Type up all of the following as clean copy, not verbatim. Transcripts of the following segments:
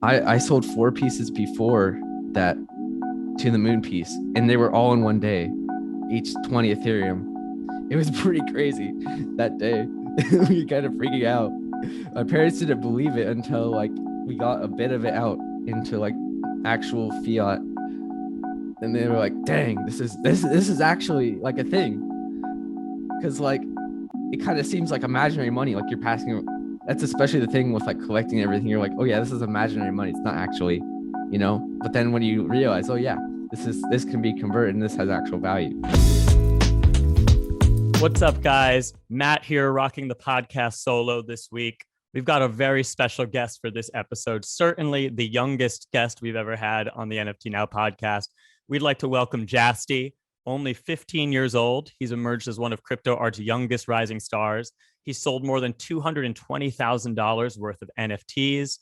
I sold 4 pieces before that to the moon piece, and they were all in one day, each 20 Ethereum. It was pretty crazy that day. We were kind of freaking out. My parents didn't believe it until like we got a bit of it out into like actual fiat, and they were like, "Dang, this is actually like a thing." Because like it kind of seems like imaginary money, like you're passing. That's especially the thing with like collecting everything. You're like, "Oh yeah, this is imaginary money. It's not actually, you know." But then when you realize, "Oh yeah, this can be converted and this has actual value." What's up, guys? Matt here, rocking the podcast solo this week. We've got a very special guest for this episode, certainly the youngest guest we've ever had on the NFT Now podcast. We'd like to welcome Jasti, only 15 years old. He's emerged as one of crypto art's youngest rising stars. He's sold more than $220,000 worth of NFTs,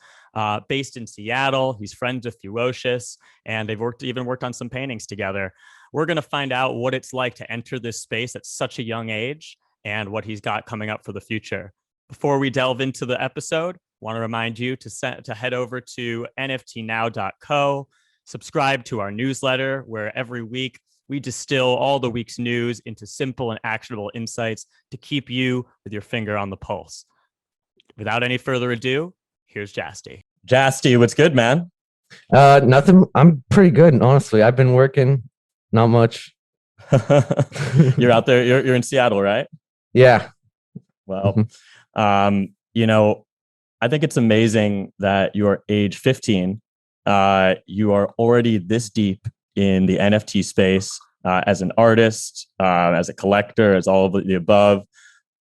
based in Seattle. He's friends with Fewocious, and they've even worked on some paintings together. We're going to find out what it's like to enter this space at such a young age and what he's got coming up for the future. Before we delve into the episode, I want to remind you to head over to nftnow.co, subscribe to our newsletter where every week we distill all the week's news into simple and actionable insights to keep you with your finger on the pulse. Without any further ado, here's Jasti. Jasti, what's good, man? Nothing. I'm pretty good, honestly. I've been working, not much. You're out there. You're in Seattle, right? Yeah. Well, I think it's amazing that you're age 15. You are already this deep in the NFT space as an artist, as a collector, as all of the above.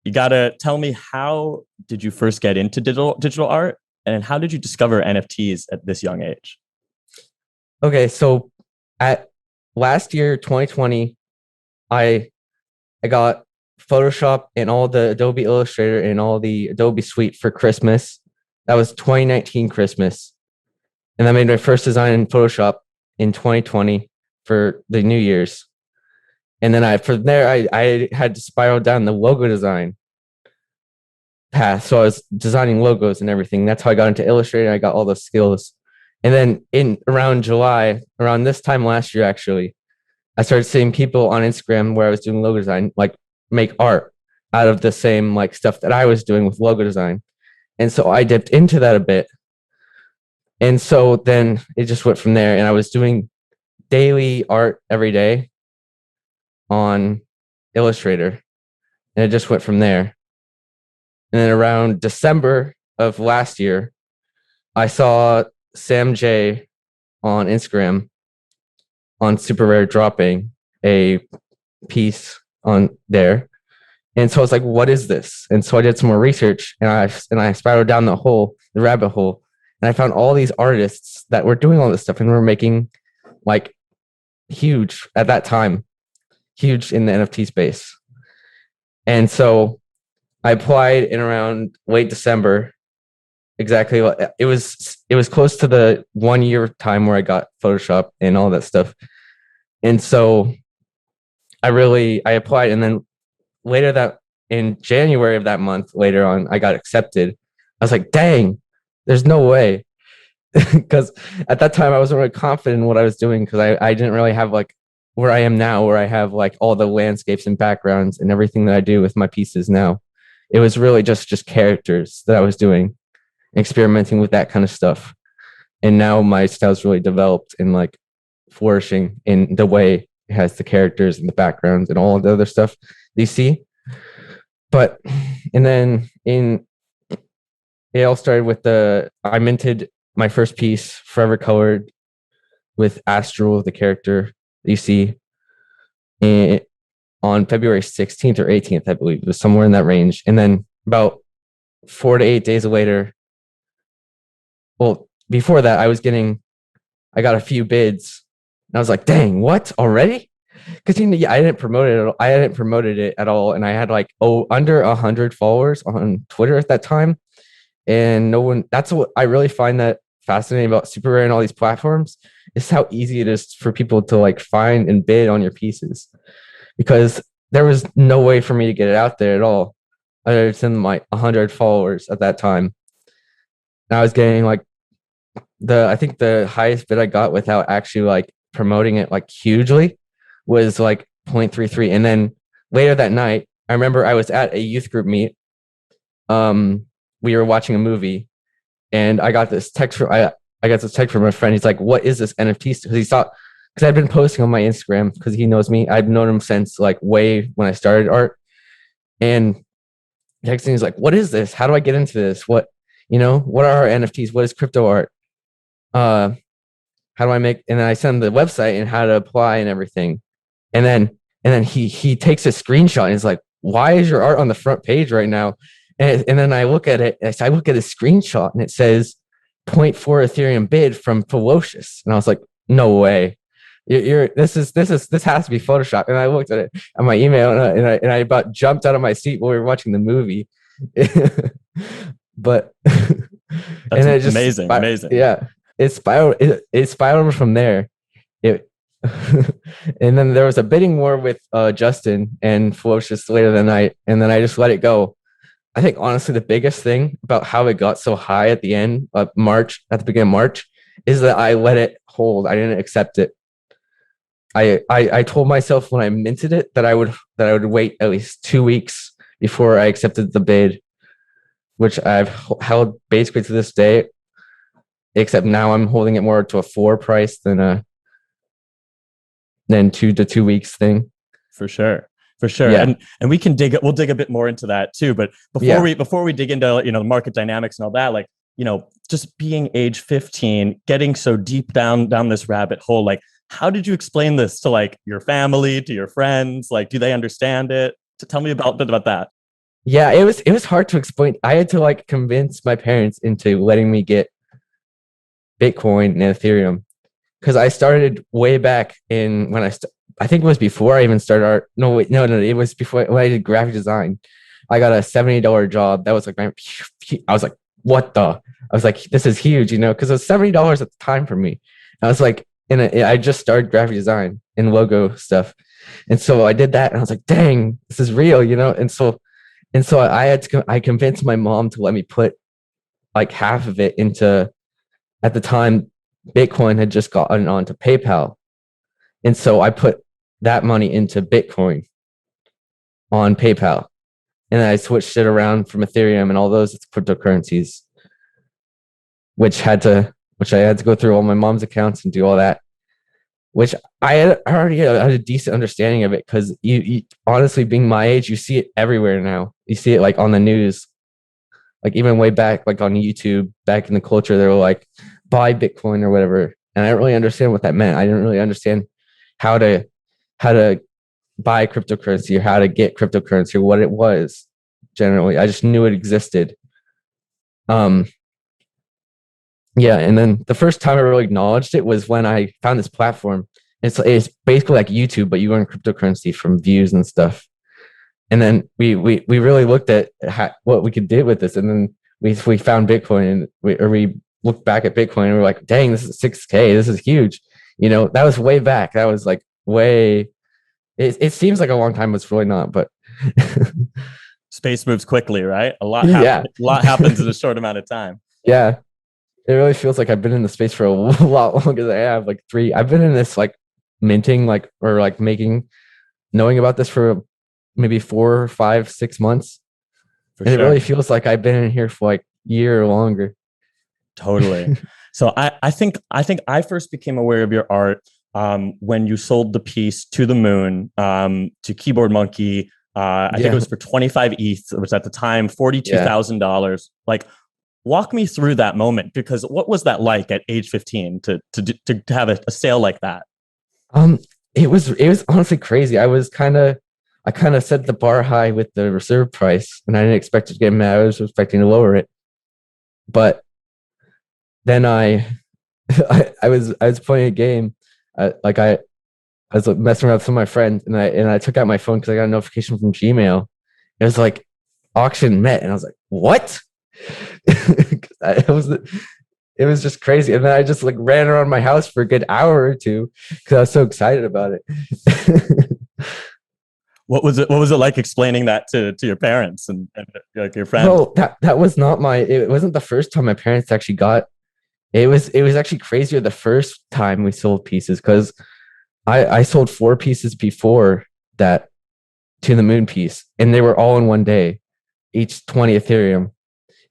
You got to tell me, how did you first get into digital art, and how did you discover NFTs at this young age? Okay, so at last year, 2020, I got Photoshop and all the Adobe Illustrator and all the Adobe Suite for Christmas. That was 2019 Christmas. And I made my first design in Photoshop in 2020 for the New Year's. And then from there, I had to spiral down the logo design path. So I was designing logos and everything. That's how I got into Illustrator. I got all those skills. And then in around July, around this time last year, actually, I started seeing people on Instagram where I was doing logo design, like make art out of the same like stuff that I was doing with logo design. And so I dipped into that a bit. And so then it just went from there. And I was doing daily art every day on Illustrator. And it just went from there. And then around December of last year, I saw Sam J on Instagram on Super Rare dropping a piece on there. And so I was like, what is this? And so I did some more research, and I spiraled down the rabbit hole, and I found all these artists that were doing all this stuff and were making like huge at that time, huge in the NFT space. And so I applied in around late December. Exactly. It was close to the 1 year time where I got Photoshop and all that stuff. And so I applied, and then later that in January of that month, later on, I got accepted. I was like, dang, there's no way. Because at that time I wasn't really confident in what I was doing, because I didn't really have like where I am now, where I have like all the landscapes and backgrounds and everything that I do with my pieces now. It was really just characters that I was doing, experimenting with that kind of stuff. And now my style's really developed and like flourishing in the way it has the characters and the backgrounds and all the other stuff you see. But and then it all started with I minted my first piece, Forever Colored, with Astral, the character that you see, on February 16th or 18th, I believe. It was somewhere in that range. And then about 4 to 8 days later, well, before that, I got a few bids, and I was like, dang, what, already? Because I didn't promote it at all. I hadn't promoted it at all, and I had like under 100 followers on Twitter at that time, and no one. That's what I really find that fascinating about Super Rare and all these platforms, is how easy it is for people to like find and bid on your pieces, because there was no way for me to get it out there at all other than my 100 followers at that time. And I was getting like I think the highest bid I got without actually like promoting it like hugely was like 0.33. And then later that night, I remember I was at a youth group meet. We were watching a movie, and I got this text from I got this text from a friend. He's like, "What is this NFT?" Because he saw, because I'd been posting on my Instagram, because he knows me. I've known him since like way when I started art. And texting, he's like, "What is this? How do I get into this? What are NFTs? What is crypto art? Uh, how do I make?" And then I send him the website and how to apply and everything. And then he takes a screenshot and he's like, "Why is your art on the front page right now?" And then I look at it. I look at a screenshot and it says zero point 0.4 Ethereum bid from Fewocious, and I was like, "No way! This has to be Photoshop." And I looked at it on my email, and I about jumped out of my seat while we were watching the movie. But and it just amazing. Yeah, it spiraled from there. It and then there was a bidding war with Justin and Fewocious later that night, and then I just let it go. I think honestly the biggest thing about how it got so high at the end of March, at the beginning of March, is that I let it hold. I didn't accept it. I told myself when I minted it that I would wait at least 2 weeks before I accepted the bid, which I've held basically to this day, except now I'm holding it more to a 4 price than 2 to 2 weeks thing. For sure. Yeah. And we'll dig a bit more into that too. But before we dig into, the market dynamics and all that, like, just being age 15, getting so deep down this rabbit hole, like, how did you explain this to like your family, to your friends? Like, do they understand it? Tell me about that. Yeah, it was hard to explain. I had to like convince my parents into letting me get Bitcoin and Ethereum, because I started way back in when I think it was before I even started art. No, wait, no, it was before when I did graphic design. I got a $70 job. That was like I was like, what the? I was like, this is huge, because it was $70 at the time for me. I was like, I just started graphic design and logo stuff, and so I did that, and I was like, dang, this is real, and so I convinced my mom to let me put like half of it into, at the time, Bitcoin had just gotten onto PayPal. And so I put that money into Bitcoin on PayPal. And then I switched it around from Ethereum and all those cryptocurrencies, which I had to go through all my mom's accounts and do all that, which I already had a decent understanding of it, because you honestly, being my age, you see it everywhere now. You see it like on the news, like even way back, like on YouTube, back in the culture, they were like, buy Bitcoin or whatever. And I didn't really understand what that meant. I didn't really understand how to buy cryptocurrency or how to get cryptocurrency or what it was generally. I just knew it existed. Yeah, and then the first time I really acknowledged it was when I found this platform. It's basically like YouTube, but you earn cryptocurrency from views and stuff. And then we really looked at what we could do with this, and then we found Bitcoin, and we looked back at Bitcoin and we're like, dang, this is 6K. This is huge. That was way back. That was like way. It seems like a long time, but it's really not. But space moves quickly, right? A lot happens in a short amount of time. Yeah. It really feels like I've been in the space for a lot longer than I have. Like I've been in this like minting, like, or like knowing about this for maybe 4, 5, 6 months. And it really feels like I've been in here for like a year or longer. Totally. So I think I first became aware of your art when you sold the piece To the Moon to KeyboardMonkey. I think it was for 25 ETH, which at the time $42,000. Like, walk me through that moment, because what was that like at age 15 to have a sale like that? It was honestly crazy. I kind of set the bar high with the reserve price, and I didn't expect it to get mad. I was expecting to lower it, but then I was playing a game, I was messing around with some of my friends, and I took out my phone because I got a notification from Gmail. It was like auction met, and I was like, what? It was just crazy. And then I just like ran around my house for a good hour or two because I was so excited about it. What was it like explaining that to your parents and like your friends? No, that was not it wasn't the first time my parents actually got it was actually crazier the first time we sold pieces because I sold 4 pieces before that to the moon piece, and they were all in one day, each 20 Ethereum.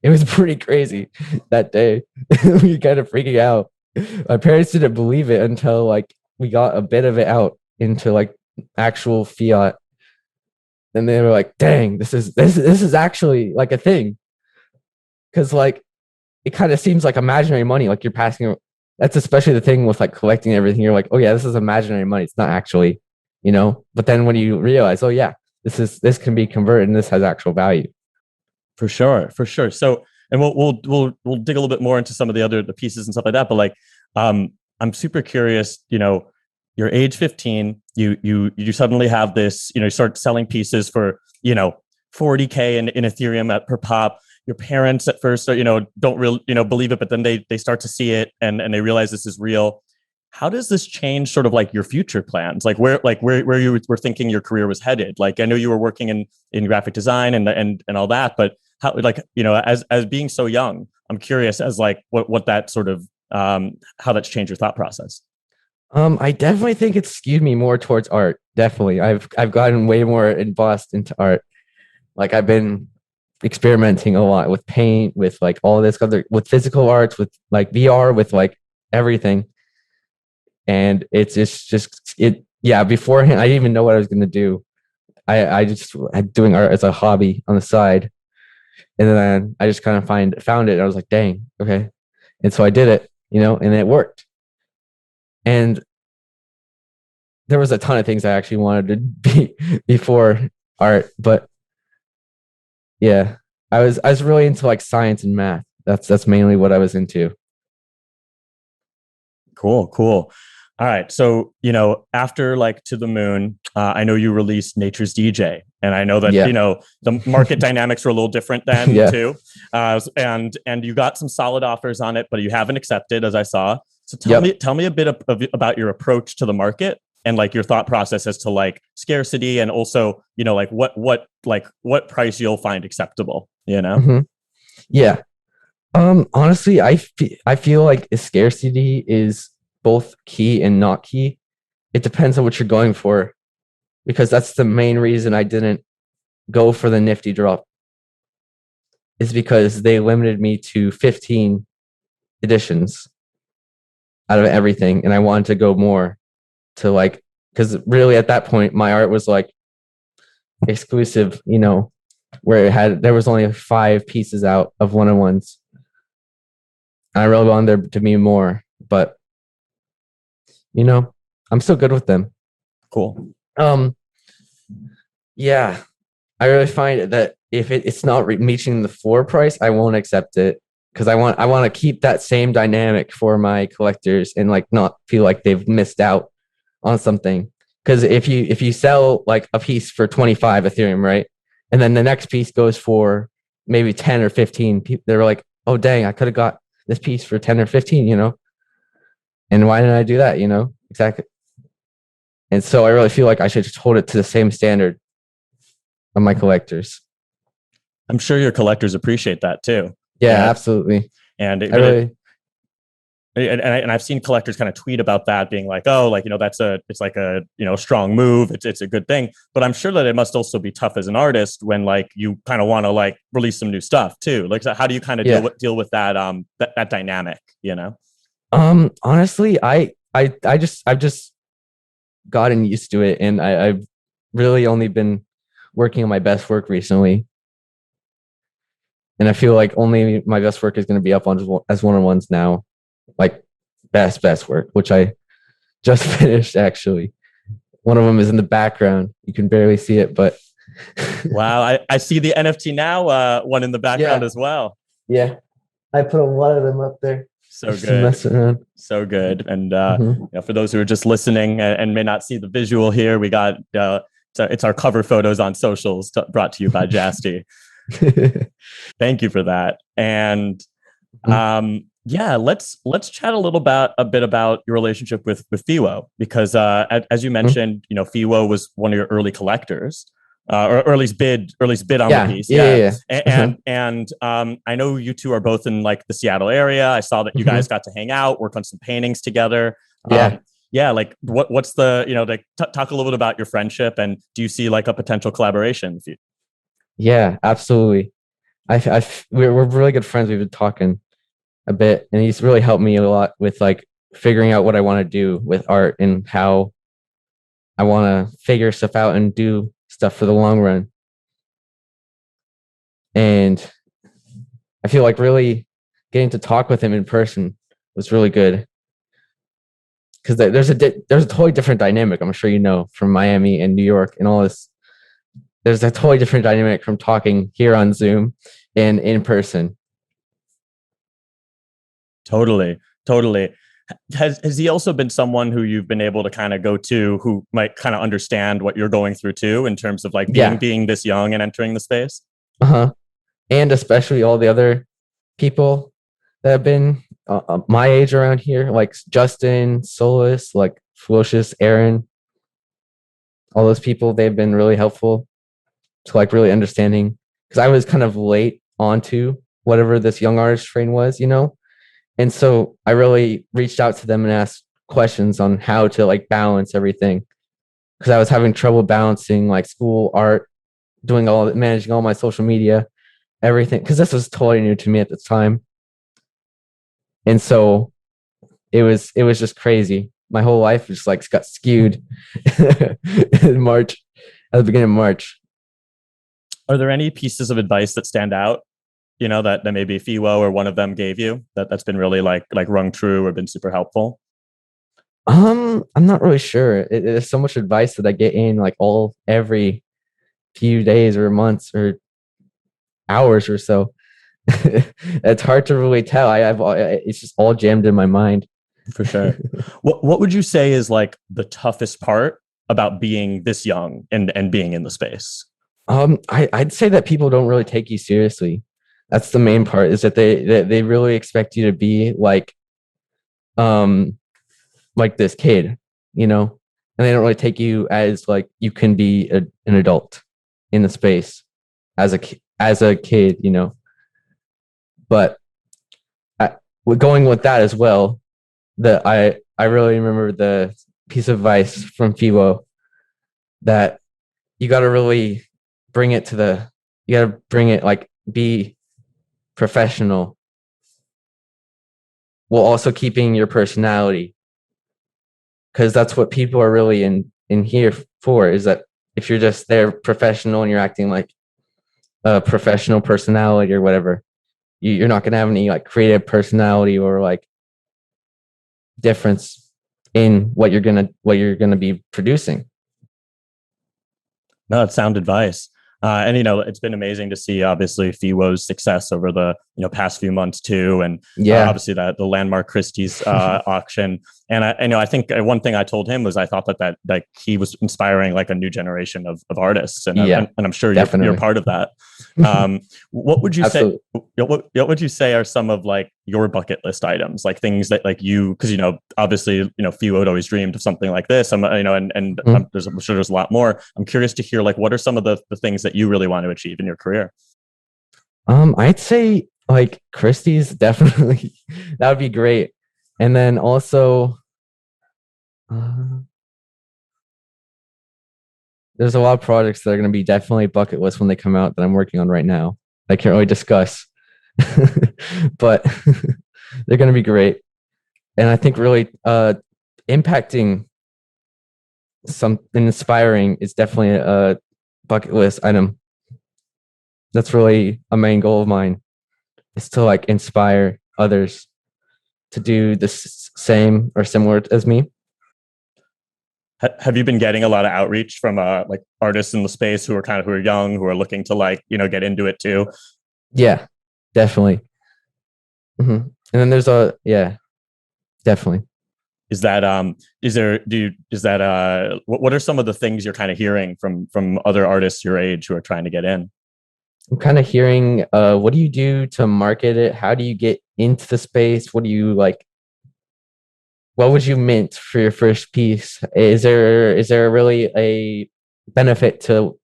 It was pretty crazy that day. We kind of freaking out. My parents didn't believe it until like we got a bit of it out into like actual fiat. And they were like, dang, this is actually like a thing. Cause like it kind of seems like imaginary money, like you're passing. That's especially the thing with like collecting everything. You're like, oh yeah, this is imaginary money. It's not actually, But then when you realize, oh yeah, this can be converted and this has actual value. For sure, for sure. So, and we'll dig a little bit more into some of the pieces and stuff like that. But like, I'm super curious. You're age 15. You suddenly have this. You start selling pieces for 40K in Ethereum per pop. Your parents at first, don't really believe it, but then they start to see it and they realize this is real. How does this change sort of like your future plans? Like where you were thinking your career was headed? Like I know you were working in graphic design and all that, but how as being so young, I'm curious as like what that sort of how that's changed your thought process. I definitely think it's skewed me more towards art. Definitely. I've gotten way more embossed into art. Like I've been experimenting a lot with paint, with like all this other, with physical arts, with like VR, with like everything. And it's just it. Yeah. Beforehand, I didn't even know what I was going to do. I just had doing art as a hobby on the side. And then I just kind of found it. And I was like, dang, okay. And so I did it, and it worked. And there was a ton of things I actually wanted to be before art, but yeah, I was really into like science and math. That's mainly what I was into. Cool. All right. So, after like To the Moon, I know you released Nature's DJ. And I know that, Yeah. The market dynamics were a little different then Yeah. too. And you got some solid offers on it, but you haven't accepted, as I saw. So tell me a bit about your approach to the market and like your thought process as to like scarcity and also, like what price you'll find acceptable, Mm-hmm. Yeah. Honestly, I feel like scarcity is both key and not key. It depends on what you're going for, because that's the main reason I didn't go for the Nifty drop, is because they limited me to 15 editions out of everything, and I wanted to go more to like, because really at that point my art was like exclusive, where there was only 5 pieces out of one-on-ones. I really wanted there to be more, but I'm still good with them. Cool. Yeah, I really find that if it's not reaching the floor price, I won't accept it, because I want to keep that same dynamic for my collectors and like not feel like they've missed out on something. Because if you sell like a piece for 25 Ethereum, right, and then the next piece goes for maybe 10 or 15, they're like, oh dang, I could have got this piece for 10 or 15, and why didn't I do that? Exactly. And so I really feel like I should just hold it to the same standard of my collectors. I'm sure your collectors appreciate that too. Yeah, absolutely. And And I've seen collectors kind of tweet about that, being like, oh, like, it's like a, strong move. It's a good thing. But I'm sure that it must also be tough as an artist when like you kind of want to like release some new stuff too. Like, so how do you kind of deal with that, that dynamic, Honestly, I've just gotten used to it. And I've really only been working on my best work recently. And I feel like only my best work is going to be up as one-on-ones now. Like best work, which I just finished actually. One of them is in the background. You can barely see it, but wow, I see the NFT now one in the background as well. Yeah, I put a lot of them up there. So good. So good. And for those who are just listening and may not see the visual here, we got it's our cover photos on socials brought to you by Jasti. Thank you for that. And yeah, let's chat a bit about your relationship with Fewo, because as you mentioned, Fewo was one of your early collectors. or at least bid on the piece. Yeah. And I know you two are both in like the Seattle area. I saw that you guys got to hang out, work on some paintings together. Yeah, like what's the, like talk a little bit about your friendship, and do you see like a potential collaboration? Yeah, absolutely. We're really good friends. We've been talking a bit, and he's really helped me a lot with like figuring out what I want to do with art and how I want to figure stuff out and do stuff for the long run. And I feel like really getting to talk with him in person was really good, because there's a totally different dynamic. I'm sure you know, from Miami and New York and all this. There's a totally different dynamic from talking here on Zoom and in person. Totally. Has he also been someone who you've been able to kind of go to, who might kind of understand what you're going through too, in terms of like being this young and entering the space? And especially all the other people that have been my age around here, like Justin, Solus, like Fewocious, Aaron, all those people. They've been really helpful to like really understanding, because I was kind of late onto whatever this young artist train was, and so I really reached out to them and asked questions on how to like balance everything, because I was having trouble balancing like school, art, managing all my social media, everything, because this was totally new to me at the time. And so it was just crazy. My whole life just like got skewed in March, at the beginning of March. Are there any pieces of advice that stand out, that maybe Fewo or one of them gave you that's been really like rung true or been super helpful? I'm not really sure. There's so much advice that I get in like every few days or months or hours or so. It's hard to really tell. It's just all jammed in my mind. For sure. What would you say is like the toughest part about being this young and being in the space? I'd say that people don't really take you seriously. That's the main part, is that they really expect you to be like this kid, and they don't really take you as like you can be an adult in the space as a kid, But going with that as well, that I really remember the piece of advice from Fewo, that you got to really like be professional while also keeping your personality, because that's what people are really in here for, is that if you're just there professional and you're acting like a professional personality or whatever, you're not going to have any like creative personality or like difference in what you're gonna be producing. No, it's sound advice. And it's been amazing to see obviously Fewo's success over the past few months too, and obviously that the landmark Christie's auction. And I think one thing I told him was I thought that like he was inspiring like a new generation of artists, and I'm sure you're part of that. What would you say? What would you say are some of like your bucket list items, like things that like you, because obviously Fewo had always dreamed of something like this. I'm sure there's a lot more. I'm curious to hear like what are some of the things that you really want to achieve in your career. I'd say like Christie's, definitely. That would be great. And then also there's a lot of projects that are going to be definitely bucket list when they come out that I'm working on right now. I can't really discuss, but they're going to be great. And I think really impacting something inspiring is definitely a bucket list item. That's really a main goal of mine, is to like inspire others to do the same or similar as me. Have you been getting a lot of outreach from like artists in the space who are young, who are looking to like get into it too? Yeah, definitely. And then there's definitely. What are some of the things you're kind of hearing from other artists your age who are trying to get in? I'm kind of hearing, what do you do to market it? How do you get into the space? What do you like? What would you mint for your first piece? Is there really a benefit to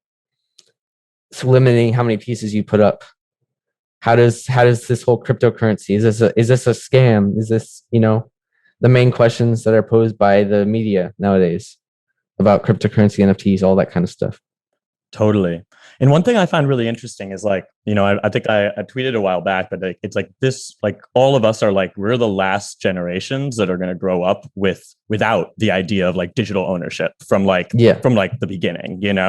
limiting how many pieces you put up? How does this whole cryptocurrency, is this a scam? Is this, the main questions that are posed by the media nowadays about cryptocurrency, NFTs, all that kind of stuff. Totally. And one thing I find really interesting is like, I think I tweeted a while back, but it's like this, like all of us are like, we're the last generations that are going to grow up without the idea of like digital ownership from like, from like the beginning, And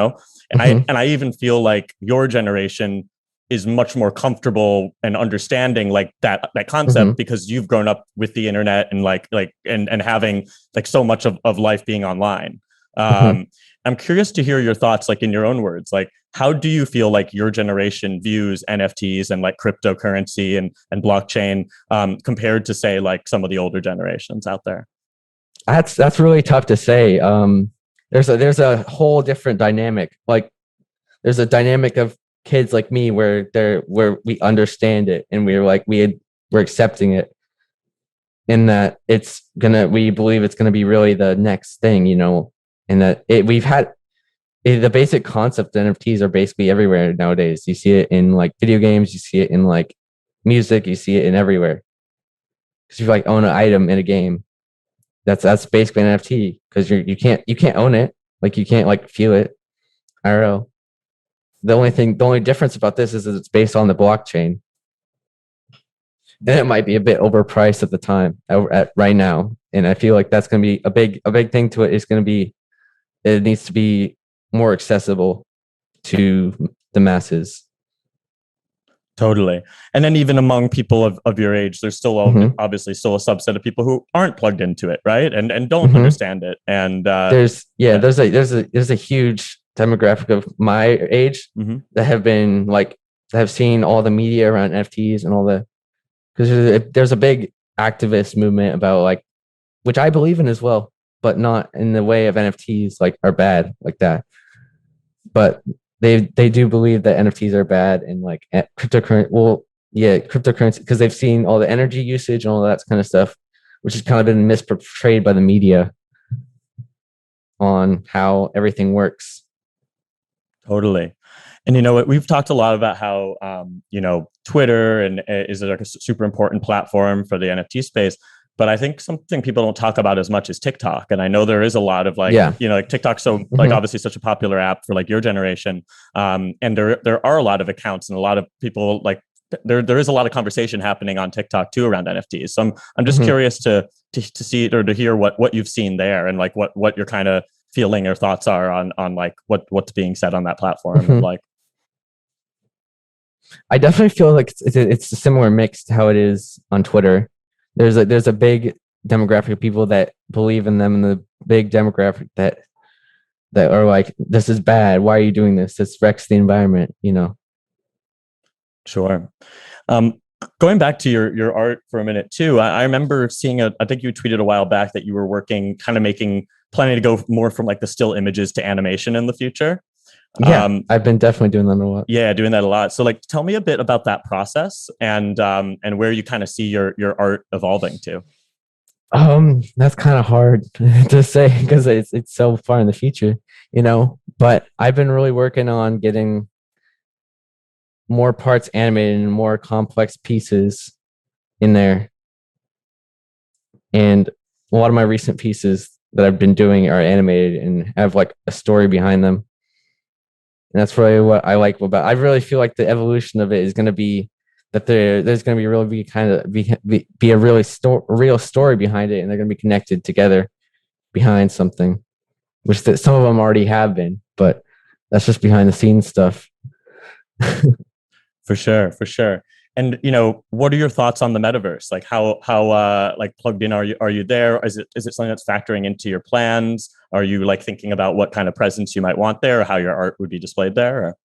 I even feel like your generation is much more comfortable and understanding like that concept because you've grown up with the internet and and having like so much of life being online. I'm curious to hear your thoughts, like in your own words, like how do you feel like your generation views NFTs and like cryptocurrency and blockchain compared to say like some of the older generations out there? That's really tough to say. There's a whole different dynamic. Like there's a dynamic of kids like me where we understand it and we're accepting it, in that we believe it's gonna be really the next thing, and that the basic concept of NFTs are basically everywhere nowadays. You see it in like video games, you see it in like music, you see it in everywhere. Because you like own an item in a game, that's basically an NFT, because you can't own it, like you can't like feel it IRL. The only difference about this is that it's based on the blockchain, and it might be a bit overpriced at the time right now. And I feel like that's going to be a big thing to it. Is going to be, it needs to be more accessible to the masses. Totally. And then even among people of your age, there's still obviously still a subset of people who aren't plugged into it, right? And don't understand it. And there's a huge demographic of my age that have seen all the media around NFTs and all the, because there's a big activist movement about like, which I believe in as well, but not in the way of NFTs like are bad like that. But they do believe that NFTs are bad, and like cryptocurrency, because they've seen all the energy usage and all that kind of stuff, which has kind of been misportrayed by the media on how everything works. Totally. And we've talked a lot about how Twitter and is like a super important platform for the NFT space. But I think something people don't talk about as much is TikTok. And I know there is a lot of like, like TikTok's so like obviously such a popular app for like your generation. And there are a lot of accounts and a lot of people like there is a lot of conversation happening on TikTok too around NFTs. So I'm just curious to see or to hear what you've seen there and like what your kind of feeling or thoughts are on like what's being said on that platform. And like, I definitely feel like it's a similar mix to how it is on Twitter. There's a big demographic of people that believe in them, and the big demographic that are like, this is bad. Why are you doing this? This wrecks the environment, Sure. Going back to your art for a minute too, I remember seeing I think you tweeted a while back that you were working, kind of planning to go more from like the still images to animation in the future. Yeah, I've been definitely doing that a lot. Yeah, doing that a lot. So like, tell me a bit about that process and where you kind of see your art evolving to. That's kind of hard to say because it's so far in the future, but I've been really working on getting more parts animated and more complex pieces in there. And a lot of my recent pieces that I've been doing are animated and have like a story behind them. And that's really what I like about. I really feel like the evolution of it is going to be that there's going to be really be a really real story behind it, and they're going to be connected together behind something, which some of them already have been, but that's just behind the scenes stuff. For sure. And what are your thoughts on the metaverse? Like how like plugged in are you there? Is it something that's factoring into your plans? Are you like thinking about what kind of presence you might want there, or how your art would be displayed there? Or?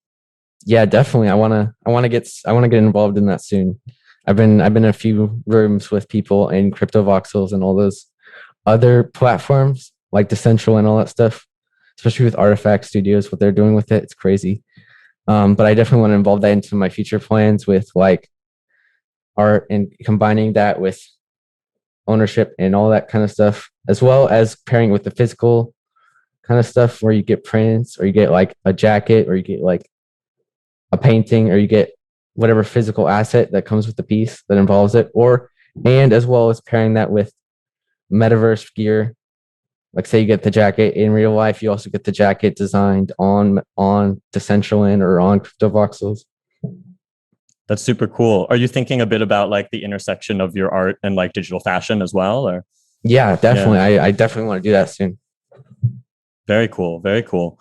Yeah, definitely. I want to get involved in that soon. I've been in a few rooms with people in Crypto Voxels and all those other platforms like Decentral and all that stuff, especially with Artifact Studios, what they're doing with it. It's crazy. But I definitely want to involve that into my future plans with like art and combining that with ownership and all that kind of stuff, as well as pairing with the physical kind of stuff where you get prints or you get like a jacket or you get like a painting, or you get whatever physical asset that comes with the piece that involves it, and as well as pairing that with metaverse gear. Like say you get the jacket in real life, you also get the jacket designed on Decentraland or on CryptoVoxels. That's super cool. Are you thinking a bit about like the intersection of your art and like digital fashion as well? Or yeah, definitely. Yeah. I definitely want to do that soon. Very cool. Very cool.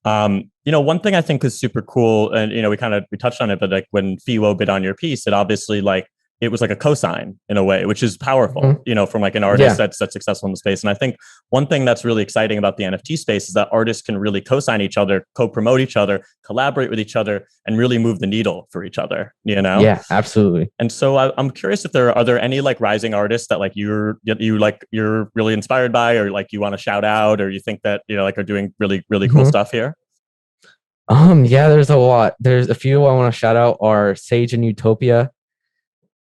One thing I think is super cool, and we touched on it, but like when Fewo bid on your piece, it obviously like it was like a cosign in a way, which is powerful, from like an artist that's successful in the space. And I think one thing that's really exciting about the NFT space is that artists can really co-sign each other, co-promote each other, collaborate with each other, and really move the needle for each other, Yeah, absolutely. And so I'm curious if are there any like rising artists that like you're really inspired by, or like you want to shout out, or you think that, like are doing really, really cool stuff here? Yeah, there's a lot. There's a few I want to shout out are Sage and Utopia.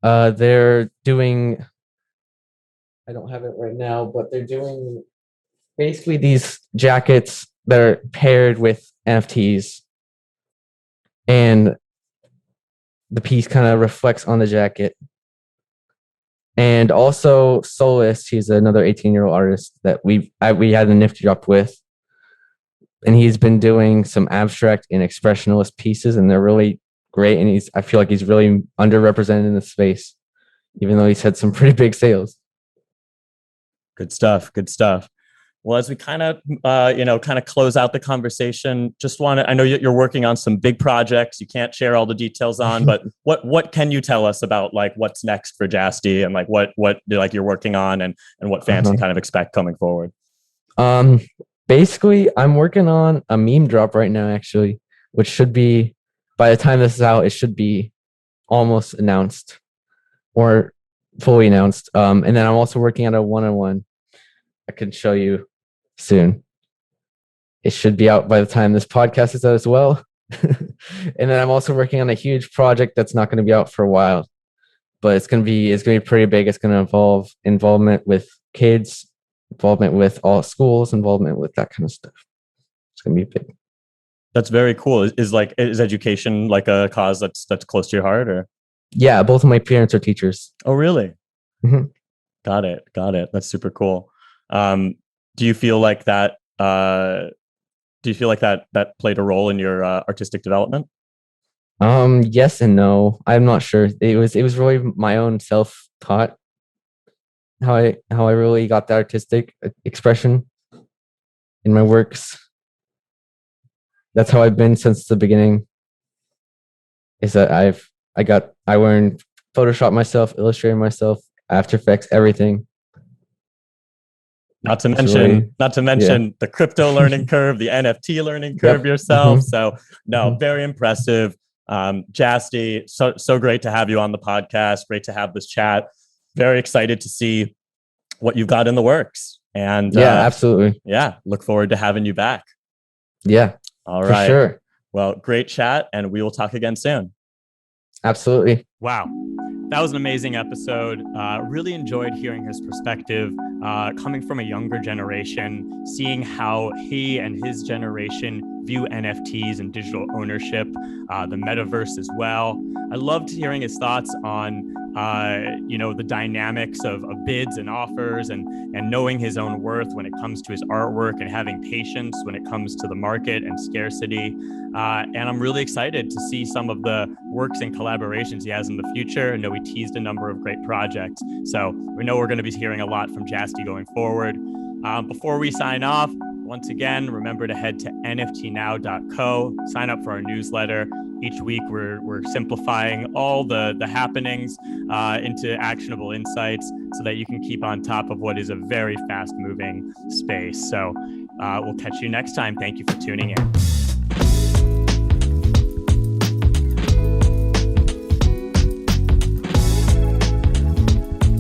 They're doing, I don't have it right now, but they're doing basically these jackets that are paired with NFTs, and the piece kind of reflects on the jacket. And also Solus, he's another 18-year-old artist that we had a Nifty drop with, and he's been doing some abstract and expressionist pieces, and they're really great. And I feel like he's really underrepresented in the space, even though he's had some pretty big sales. Good stuff. Good stuff. Well, as we kind of close out the conversation, I know you're working on some big projects you can't share all the details on, but what can you tell us about like what's next for Jasti, and like what like you're working on, and what fans can kind of expect coming forward? Basically, I'm working on a meme drop right now, actually, which should be, by the time this is out, it should be almost announced or fully announced. And then I'm also working on a one-on-one I can show you soon. It should be out by the time this podcast is out as well. And then I'm also working on a huge project that's not going to be out for a while, but it's going to be pretty big. It's going to involve involvement with kids, involvement with all schools, involvement with that kind of stuff. It's going to be big. That's very cool. Is education like a cause that's close to your heart, or? Yeah, both of my parents are teachers. Oh, really? Mm-hmm. Got it. That's super cool. Do you feel like that? That played a role in your artistic development? Yes and no. I'm not sure. It was really my own self-taught how I really got the artistic expression in my works. That's how I've been since the beginning. Is that I learned Photoshop myself, Illustrator myself, After Effects, everything. Not to mention the crypto learning curve, the NFT learning curve yourself. So very impressive. Jasti, so great to have you on the podcast. Great to have this chat. Very excited to see what you've got in the works. And absolutely. Yeah, look forward to having you back. Yeah. All right. For sure. Well, great chat, and we will talk again soon. Absolutely. Wow. That was an amazing episode. Really enjoyed hearing his perspective, coming from a younger generation, seeing how he and his generation view NFTs and digital ownership, the metaverse as well. I loved hearing his thoughts on, the dynamics of bids and offers, and knowing his own worth when it comes to his artwork, and having patience when it comes to the market and scarcity. And I'm really excited to see some of the works and collaborations he has in the future. I know we teased a number of great projects, so we know we're going to be hearing a lot from Jasti going forward. Before we sign off, once again, remember to head to nftnow.co, sign up for our newsletter. Each week, we're simplifying all the happenings into actionable insights so that you can keep on top of what is a very fast-moving space. So we'll catch you next time. Thank you for tuning in.